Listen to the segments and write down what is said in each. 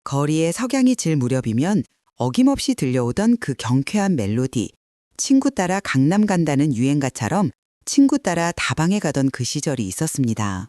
거리에 석양이 질 무렵이면 어김없이 들려오던 그 경쾌한 멜로디, 친구 따라 강남 간다는 유행가처럼 친구 따라 다방에 가던 그 시절이 있었습니다.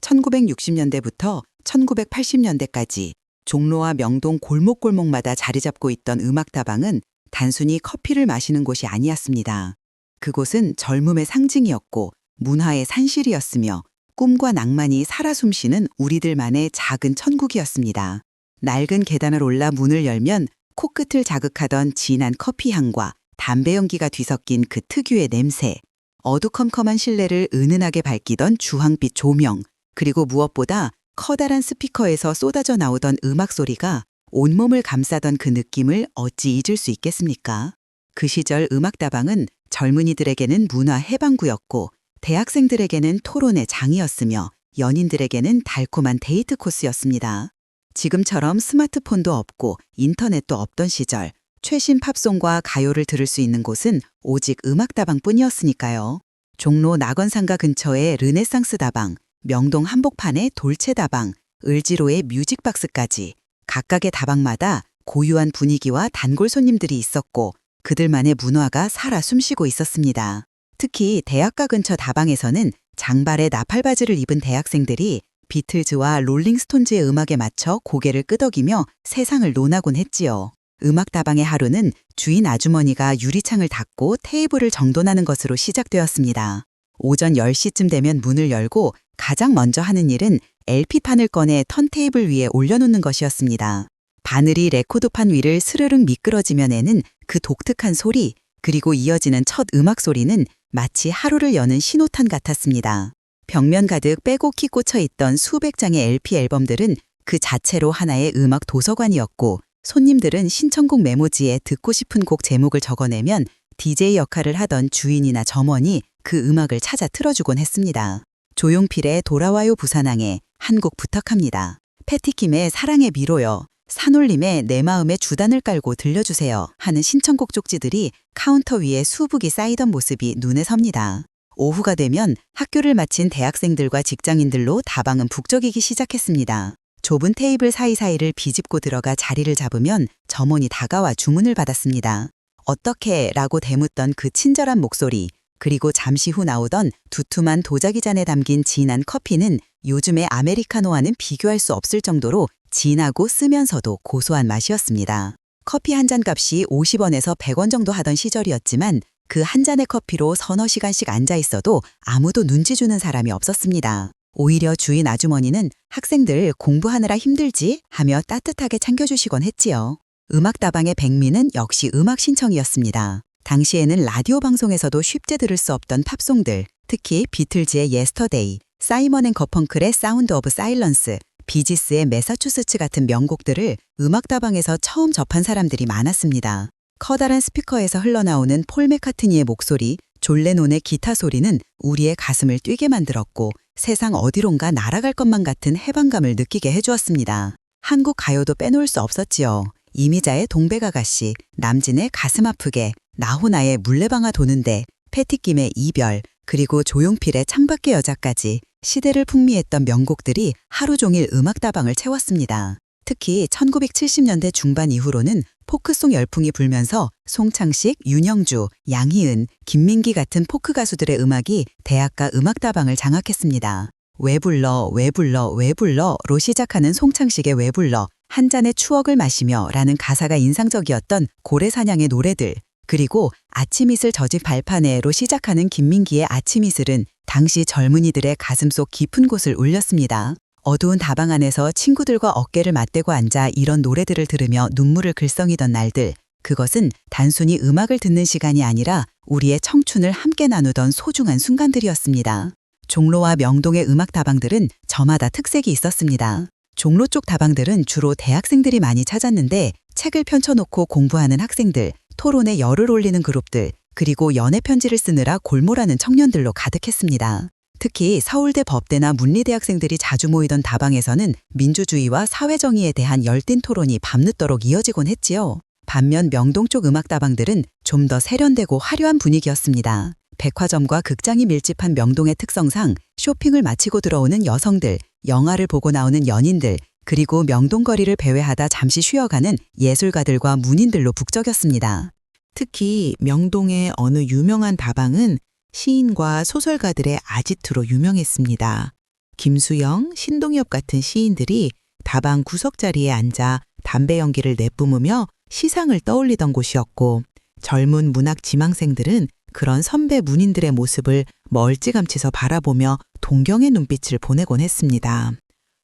1960년대부터 1980년대까지 종로와 명동 골목골목마다 자리 잡고 있던 음악다방은 단순히 커피를 마시는 곳이 아니었습니다. 그곳은 젊음의 상징이었고 문화의 산실이었으며 꿈과 낭만이 살아 숨쉬는 우리들만의 작은 천국이었습니다. 낡은 계단을 올라 문을 열면 코끝을 자극하던 진한 커피 향과 담배 연기가 뒤섞인 그 특유의 냄새, 어두컴컴한 실내를 은은하게 밝히던 주황빛 조명, 그리고 무엇보다 커다란 스피커에서 쏟아져 나오던 음악 소리가 온몸을 감싸던 그 느낌을 어찌 잊을 수 있겠습니까? 그 시절 음악다방은 젊은이들에게는 문화 해방구였고 대학생들에게는 토론의 장이었으며 연인들에게는 달콤한 데이트 코스였습니다. 지금처럼 스마트폰도 없고 인터넷도 없던 시절, 최신 팝송과 가요를 들을 수 있는 곳은 오직 음악다방뿐이었으니까요. 종로 낙원상가 근처의 르네상스 다방, 명동 한복판의 돌체 다방, 을지로의 뮤직박스까지 각각의 다방마다 고유한 분위기와 단골 손님들이 있었고 그들만의 문화가 살아 숨쉬고 있었습니다. 특히 대학가 근처 다방에서는 장발에 나팔바지를 입은 대학생들이 비틀즈와 롤링스톤즈의 음악에 맞춰 고개를 끄덕이며 세상을 논하곤 했지요. 음악다방의 하루는 주인 아주머니가 유리창을 닫고 테이블을 정돈하는 것으로 시작되었습니다. 오전 10시쯤 되면 문을 열고 가장 먼저 하는 일은 LP판을 꺼내 턴테이블 위에 올려놓는 것이었습니다. 바늘이 레코드판 위를 스르륵 미끄러지며 내는 그 독특한 소리, 그리고 이어지는 첫 음악 소리는 마치 하루를 여는 신호탄 같았습니다. 벽면 가득 빼곡히 꽂혀있던 수백 장의 LP 앨범들은 그 자체로 하나의 음악 도서관이었고 손님들은 신청곡 메모지에 듣고 싶은 곡 제목을 적어내면 DJ 역할을 하던 주인이나 점원이 그 음악을 찾아 틀어주곤 했습니다. 조용필의 돌아와요 부산항에 한 곡 부탁합니다. 패티킴의 사랑의 미로요, 산울림의 내 마음에 주단을 깔고 들려주세요 하는 신청곡 쪽지들이 카운터 위에 수북이 쌓이던 모습이 눈에 섭니다. 오후가 되면 학교를 마친 대학생들과 직장인들로 다방은 북적이기 시작했습니다. 좁은 테이블 사이사이를 비집고 들어가 자리를 잡으면 점원이 다가와 주문을 받았습니다. 어떻게? 라고 대묻던 그 친절한 목소리, 그리고 잠시 후 나오던 두툼한 도자기 잔에 담긴 진한 커피는 요즘의 아메리카노와는 비교할 수 없을 정도로 진하고 쓰면서도 고소한 맛이었습니다. 커피 한 잔 값이 50원에서 100원 정도 하던 시절이었지만 그 한 잔의 커피로 서너 시간씩 앉아 있어도 아무도 눈치 주는 사람이 없었습니다. 오히려 주인 아주머니는 학생들 공부하느라 힘들지 하며 따뜻하게 챙겨주시곤 했지요. 음악다방의 백미는 역시 음악 신청이었습니다. 당시에는 라디오 방송에서도 쉽게 들을 수 없던 팝송들, 특히 비틀즈의 예스터데이, 사이먼 앤 거펑클의 사운드 오브 사일런스, 비지스의 매사추세츠 같은 명곡들을 음악다방에서 처음 접한 사람들이 많았습니다. 커다란 스피커에서 흘러나오는 폴 맥카트니의 목소리, 존 레논의 기타 소리는 우리의 가슴을 뛰게 만들었고 세상 어디론가 날아갈 것만 같은 해방감을 느끼게 해주었습니다. 한국 가요도 빼놓을 수 없었지요. 이미자의 동백아가씨, 남진의 가슴 아프게, 나훈아의 물레방아 도는데, 패티김의 이별, 그리고 조용필의 창밖의 여자까지 시대를 풍미했던 명곡들이 하루 종일 음악다방을 채웠습니다. 특히 1970년대 중반 이후로는 포크송 열풍이 불면서 송창식, 윤형주, 양희은, 김민기 같은 포크 가수들의 음악이 대학가 음악다방을 장악했습니다. 왜 불러, 왜 불러, 왜 불러로 시작하는 송창식의 왜 불러, 한 잔의 추억을 마시며 라는 가사가 인상적이었던 고래사냥의 노래들, 그리고 아침이슬 저집 발판에로 시작하는 김민기의 아침이슬은 당시 젊은이들의 가슴속 깊은 곳을 울렸습니다. 어두운 다방 안에서 친구들과 어깨를 맞대고 앉아 이런 노래들을 들으며 눈물을 글썽이던 날들, 그것은 단순히 음악을 듣는 시간이 아니라 우리의 청춘을 함께 나누던 소중한 순간들이었습니다. 종로와 명동의 음악다방들은 저마다 특색이 있었습니다. 종로 쪽 다방들은 주로 대학생들이 많이 찾았는데 책을 펼쳐놓고 공부하는 학생들, 토론에 열을 올리는 그룹들, 그리고 연애 편지를 쓰느라 골몰하는 청년들로 가득했습니다. 특히 서울대 법대나 문리대학생들이 자주 모이던 다방에서는 민주주의와 사회정의에 대한 열띤 토론이 밤늦도록 이어지곤 했지요. 반면 명동 쪽 음악다방들은 좀 더 세련되고 화려한 분위기였습니다. 백화점과 극장이 밀집한 명동의 특성상 쇼핑을 마치고 들어오는 여성들, 영화를 보고 나오는 연인들, 그리고 명동거리를 배회하다 잠시 쉬어가는 예술가들과 문인들로 북적였습니다. 특히 명동의 어느 유명한 다방은 시인과 소설가들의 아지트로 유명했습니다. 김수영, 신동엽 같은 시인들이 다방 구석자리에 앉아 담배 연기를 내뿜으며 시상을 떠올리던 곳이었고, 젊은 문학 지망생들은 그런 선배 문인들의 모습을 멀찌감치서 바라보며 동경의 눈빛을 보내곤 했습니다.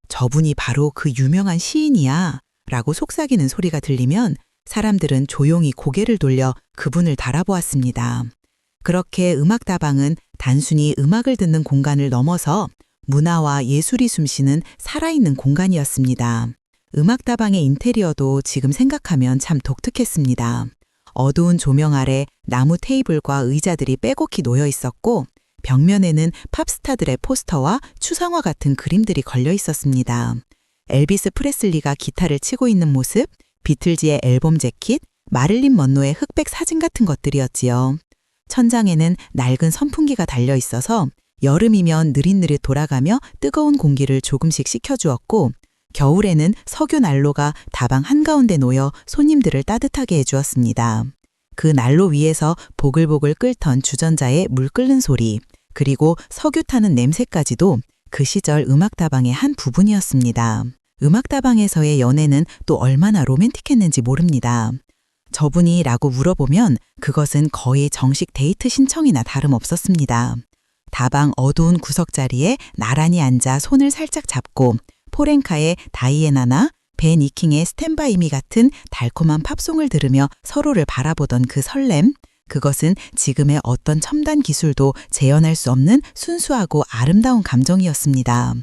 저분이 바로 그 유명한 시인이야 라고 속삭이는 소리가 들리면 사람들은 조용히 고개를 돌려 그분을 달아보았습니다. 그렇게 음악다방은 단순히 음악을 듣는 공간을 넘어서 문화와 예술이 숨쉬는 살아있는 공간이었습니다. 음악다방의 인테리어도 지금 생각하면 참 독특했습니다. 어두운 조명 아래 나무 테이블과 의자들이 빼곡히 놓여 있었고, 벽면에는 팝스타들의 포스터와 추상화 같은 그림들이 걸려 있었습니다. 엘비스 프레슬리가 기타를 치고 있는 모습, 비틀즈의 앨범 재킷, 마릴린 먼로의 흑백 사진 같은 것들이었지요. 천장에는 낡은 선풍기가 달려 있어서 여름이면 느릿느릿 돌아가며 뜨거운 공기를 조금씩 식혀주었고, 겨울에는 석유 난로가 다방 한가운데 놓여 손님들을 따뜻하게 해주었습니다. 그 난로 위에서 보글보글 끓던 주전자의 물 끓는 소리, 그리고 석유 타는 냄새까지도 그 시절 음악다방의 한 부분이었습니다. 음악다방에서의 연애는 또 얼마나 로맨틱했는지 모릅니다. 저분이 라고 물어보면 그것은 거의 정식 데이트 신청이나 다름없었습니다. 다방 어두운 구석자리에 나란히 앉아 손을 살짝 잡고 포렌카의 다이애나나 벤 이킹의 스탠 바이 미 같은 달콤한 팝송을 들으며 서로를 바라보던 그 설렘, 그것은 지금의 어떤 첨단 기술도 재현할 수 없는 순수하고 아름다운 감정이었습니다.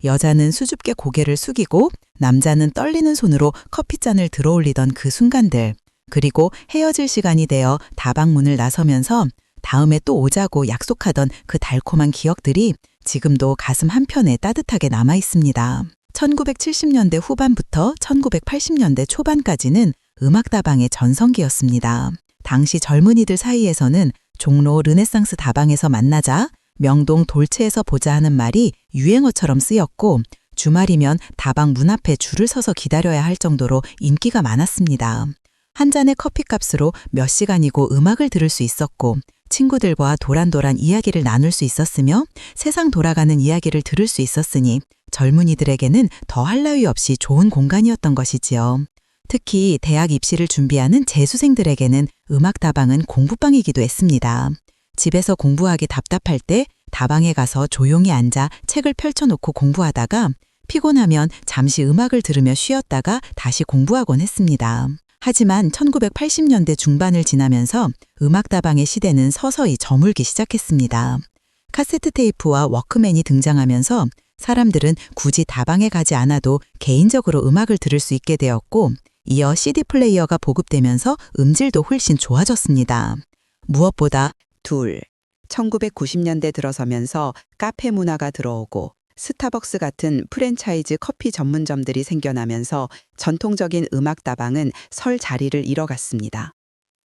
여자는 수줍게 고개를 숙이고 남자는 떨리는 손으로 커피잔을 들어올리던 그 순간들, 그리고 헤어질 시간이 되어 다방 문을 나서면서 다음에 또 오자고 약속하던 그 달콤한 기억들이 지금도 가슴 한편에 따뜻하게 남아 있습니다. 1970년대 후반부터 1980년대 초반까지는 음악다방의 전성기였습니다. 당시 젊은이들 사이에서는 종로 르네상스 다방에서 만나자, 명동 돌체에서 보자 하는 말이 유행어처럼 쓰였고, 주말이면 다방 문 앞에 줄을 서서 기다려야 할 정도로 인기가 많았습니다. 한 잔의 커피값으로 몇 시간이고 음악을 들을 수 있었고, 친구들과 도란도란 이야기를 나눌 수 있었으며 세상 돌아가는 이야기를 들을 수 있었으니 젊은이들에게는 더할 나위 없이 좋은 공간이었던 것이지요. 특히 대학 입시를 준비하는 재수생들에게는 음악다방은 공부방이기도 했습니다. 집에서 공부하기 답답할 때 다방에 가서 조용히 앉아 책을 펼쳐놓고 공부하다가 피곤하면 잠시 음악을 들으며 쉬었다가 다시 공부하곤 했습니다. 하지만 1980년대 중반을 지나면서 음악다방의 시대는 서서히 저물기 시작했습니다. 카세트 테이프와 워크맨이 등장하면서 사람들은 굳이 다방에 가지 않아도 개인적으로 음악을 들을 수 있게 되었고, 이어 CD 플레이어가 보급되면서 음질도 훨씬 좋아졌습니다. 무엇보다 1990년대 들어서면서 카페 문화가 들어오고 스타벅스 같은 프랜차이즈 커피 전문점들이 생겨나면서 전통적인 음악다방은 설 자리를 잃어갔습니다.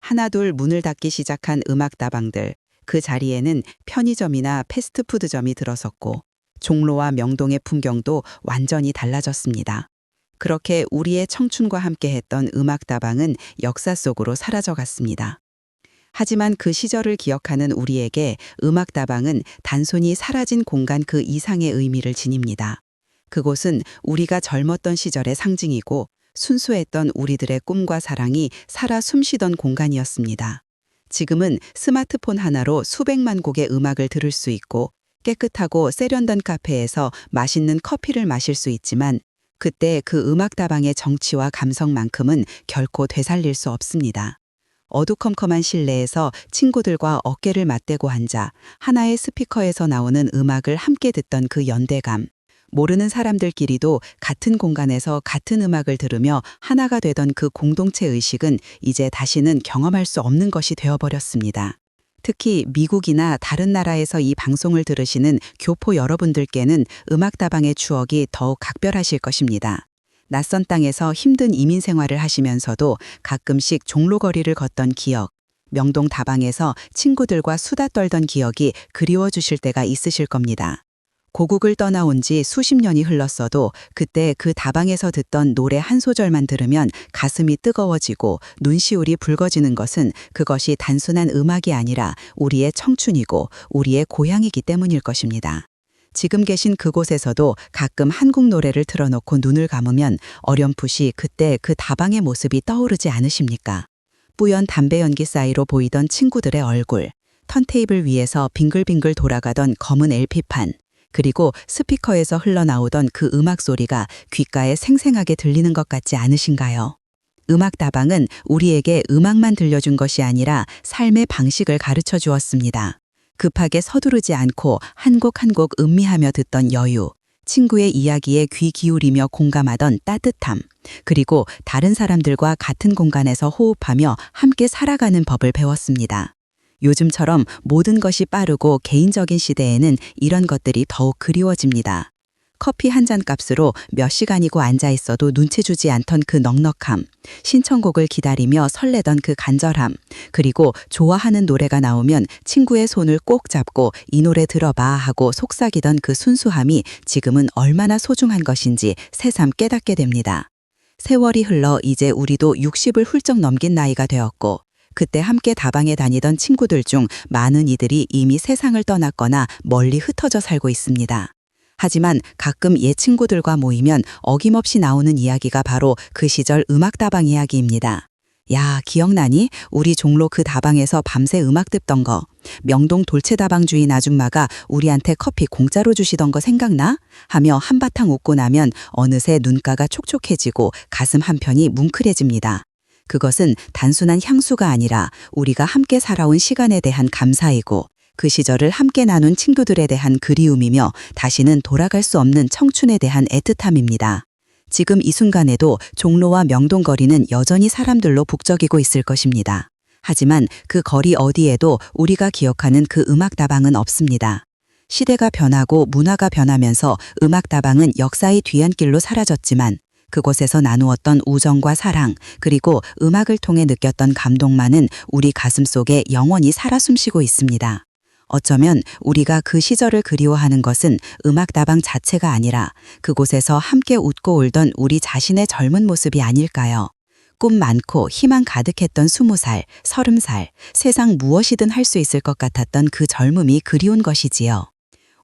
하나둘 문을 닫기 시작한 음악다방들, 그 자리에는 편의점이나 패스트푸드점이 들어섰고 종로와 명동의 풍경도 완전히 달라졌습니다. 그렇게 우리의 청춘과 함께했던 음악다방은 역사 속으로 사라져갔습니다. 하지만 그 시절을 기억하는 우리에게 음악다방은 단순히 사라진 공간 그 이상의 의미를 지닙니다. 그곳은 우리가 젊었던 시절의 상징이고 순수했던 우리들의 꿈과 사랑이 살아 숨쉬던 공간이었습니다. 지금은 스마트폰 하나로 수백만 곡의 음악을 들을 수 있고 깨끗하고 세련된 카페에서 맛있는 커피를 마실 수 있지만 그때 그 음악다방의 정치와 감성만큼은 결코 되살릴 수 없습니다. 어두컴컴한 실내에서 친구들과 어깨를 맞대고 앉아 하나의 스피커에서 나오는 음악을 함께 듣던 그 연대감, 모르는 사람들끼리도 같은 공간에서 같은 음악을 들으며 하나가 되던 그 공동체 의식은 이제 다시는 경험할 수 없는 것이 되어버렸습니다. 특히 미국이나 다른 나라에서 이 방송을 들으시는 교포 여러분들께는 음악다방의 추억이 더욱 각별하실 것입니다. 낯선 땅에서 힘든 이민 생활을 하시면서도 가끔씩 종로거리를 걷던 기억, 명동 다방에서 친구들과 수다 떨던 기억이 그리워지실 때가 있으실 겁니다. 고국을 떠나온 지 수십 년이 흘렀어도 그때 그 다방에서 듣던 노래 한 소절만 들으면 가슴이 뜨거워지고 눈시울이 붉어지는 것은 그것이 단순한 음악이 아니라 우리의 청춘이고 우리의 고향이기 때문일 것입니다. 지금 계신 그곳에서도 가끔 한국 노래를 틀어놓고 눈을 감으면 어렴풋이 그때 그 다방의 모습이 떠오르지 않으십니까? 뿌연 담배 연기 사이로 보이던 친구들의 얼굴, 턴테이블 위에서 빙글빙글 돌아가던 검은 LP판, 그리고 스피커에서 흘러나오던 그 음악 소리가 귓가에 생생하게 들리는 것 같지 않으신가요? 음악 다방은 우리에게 음악만 들려준 것이 아니라 삶의 방식을 가르쳐 주었습니다. 급하게 서두르지 않고 한 곡 한 곡 음미하며 듣던 여유, 친구의 이야기에 귀 기울이며 공감하던 따뜻함, 그리고 다른 사람들과 같은 공간에서 호흡하며 함께 살아가는 법을 배웠습니다. 요즘처럼 모든 것이 빠르고 개인적인 시대에는 이런 것들이 더욱 그리워집니다. 커피 한 잔 값으로 몇 시간이고 앉아 있어도 눈치 주지 않던 그 넉넉함, 신청곡을 기다리며 설레던 그 간절함, 그리고 좋아하는 노래가 나오면 친구의 손을 꼭 잡고 이 노래 들어봐 하고 속삭이던 그 순수함이 지금은 얼마나 소중한 것인지 새삼 깨닫게 됩니다. 세월이 흘러 이제 우리도 60을 훌쩍 넘긴 나이가 되었고 그때 함께 다방에 다니던 친구들 중 많은 이들이 이미 세상을 떠났거나 멀리 흩어져 살고 있습니다. 하지만 가끔 옛 친구들과 모이면 어김없이 나오는 이야기가 바로 그 시절 음악다방 이야기입니다. 야, 기억나니? 우리 종로 그 다방에서 밤새 음악 듣던 거. 명동 돌체다방 주인 아줌마가 우리한테 커피 공짜로 주시던 거 생각나? 하며 한바탕 웃고 나면 어느새 눈가가 촉촉해지고 가슴 한편이 뭉클해집니다. 그것은 단순한 향수가 아니라 우리가 함께 살아온 시간에 대한 감사이고 그 시절을 함께 나눈 친구들에 대한 그리움이며 다시는 돌아갈 수 없는 청춘에 대한 애틋함입니다. 지금 이 순간에도 종로와 명동 거리는 여전히 사람들로 북적이고 있을 것입니다. 하지만 그 거리 어디에도 우리가 기억하는 그 음악다방은 없습니다. 시대가 변하고 문화가 변하면서 음악다방은 역사의 뒤안길로 사라졌지만 그곳에서 나누었던 우정과 사랑, 그리고 음악을 통해 느꼈던 감동만은 우리 가슴 속에 영원히 살아 숨쉬고 있습니다. 어쩌면 우리가 그 시절을 그리워하는 것은 음악다방 자체가 아니라 그곳에서 함께 웃고 울던 우리 자신의 젊은 모습이 아닐까요? 꿈 많고 희망 가득했던 20살, 30살, 세상 무엇이든 할 수 있을 것 같았던 그 젊음이 그리운 것이지요.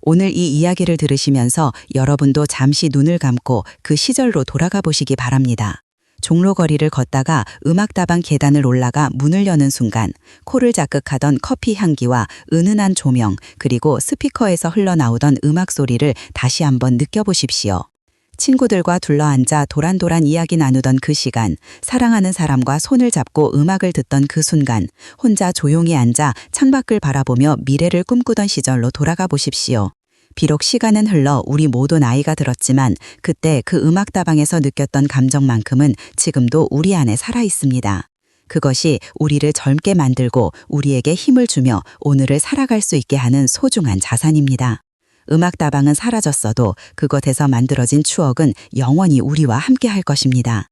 오늘 이 이야기를 들으시면서 여러분도 잠시 눈을 감고 그 시절로 돌아가 보시기 바랍니다. 종로 거리를 걷다가 음악다방 계단을 올라가 문을 여는 순간 코를 자극하던 커피 향기와 은은한 조명, 그리고 스피커에서 흘러나오던 음악 소리를 다시 한번 느껴보십시오. 친구들과 둘러앉아 도란도란 이야기 나누던 그 시간, 사랑하는 사람과 손을 잡고 음악을 듣던 그 순간, 혼자 조용히 앉아 창밖을 바라보며 미래를 꿈꾸던 시절로 돌아가 보십시오. 비록 시간은 흘러 우리 모두 나이가 들었지만 그때 그 음악다방에서 느꼈던 감정만큼은 지금도 우리 안에 살아 있습니다. 그것이 우리를 젊게 만들고 우리에게 힘을 주며 오늘을 살아갈 수 있게 하는 소중한 자산입니다. 음악다방은 사라졌어도 그곳에서 만들어진 추억은 영원히 우리와 함께 할 것입니다.